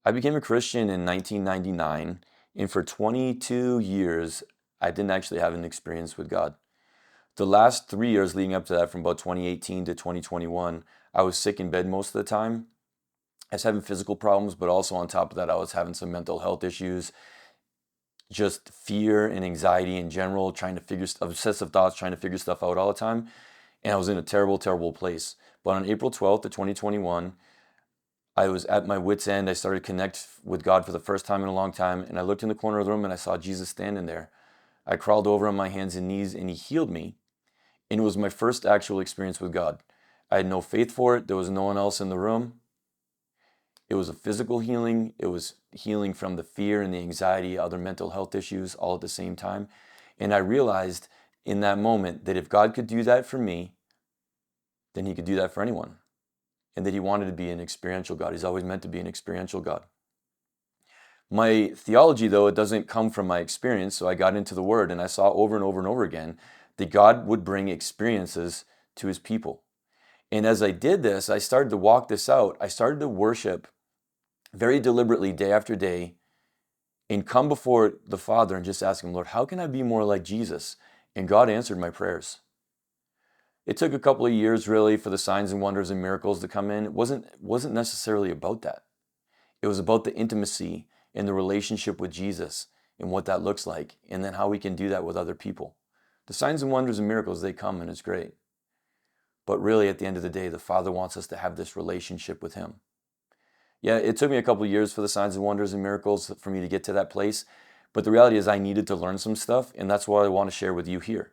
I became a Christian in 1999, and for 22 years, I didn't actually have an experience with God. The last 3 years leading up to that, from about 2018 to 2021, I was sick in bed most of the time. I was having physical problems, but also on top of that, I was having some mental health issues, just fear and anxiety in general, trying to figure obsessive thoughts, trying to figure stuff out all the time. And I was in a terrible, terrible place. But on April 12th of 2021, I was at my wit's end. I started to connect with God for the first time in a long time. And I looked in the corner of the room and I saw Jesus standing there. I crawled over on my hands and knees and he healed me. And it was my first actual experience with God. I had no faith for it. There was no one else in the room. It was a physical healing. It was healing from the fear and the anxiety, other mental health issues all at the same time. And I realized in that moment that if God could do that for me, then he could do that for anyone. And that he wanted to be an experiential God. He's always meant to be an experiential God. My theology, though, it doesn't come from my experience. So I got into the Word and I saw over and over and over again that God would bring experiences to his people. And as I did this, I started to walk this out. I started to worship very deliberately day after day and come before the Father and just ask him, Lord, how can I be more like Jesus? And God answered my prayers. It took a couple of years really for the signs and wonders and miracles to come in. It wasn't necessarily about that. It was about the intimacy and the relationship with Jesus and what that looks like, and then how we can do that with other people. The signs and wonders and miracles, they come and it's great. But really at the end of the day, the Father wants us to have this relationship with him. Yeah, it took me a couple of years for the signs and wonders and miracles for me to get to that place. But the reality is I needed to learn some stuff, and that's what I want to share with you here.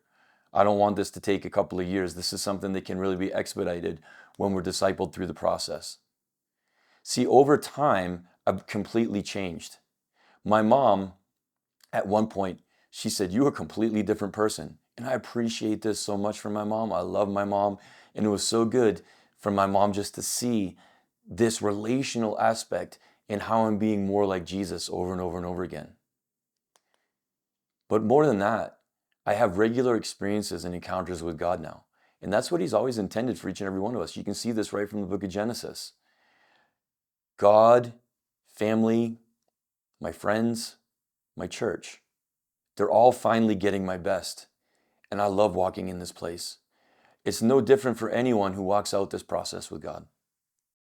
I don't want this to take a couple of years. This is something that can really be expedited when we're discipled through the process. See, over time, I've completely changed. My mom, at one point, she said, "You are a completely different person." And I appreciate this so much from my mom. I love my mom. And it was so good for my mom just to see this relational aspect and how I'm being more like Jesus over and over and over again. But more than that, I have regular experiences and encounters with God now. And that's what he's always intended for each and every one of us. You can see this right from the book of Genesis. God, family, my friends, my church, they're all finally getting my best. And I love walking in this place. It's no different for anyone who walks out this process with God.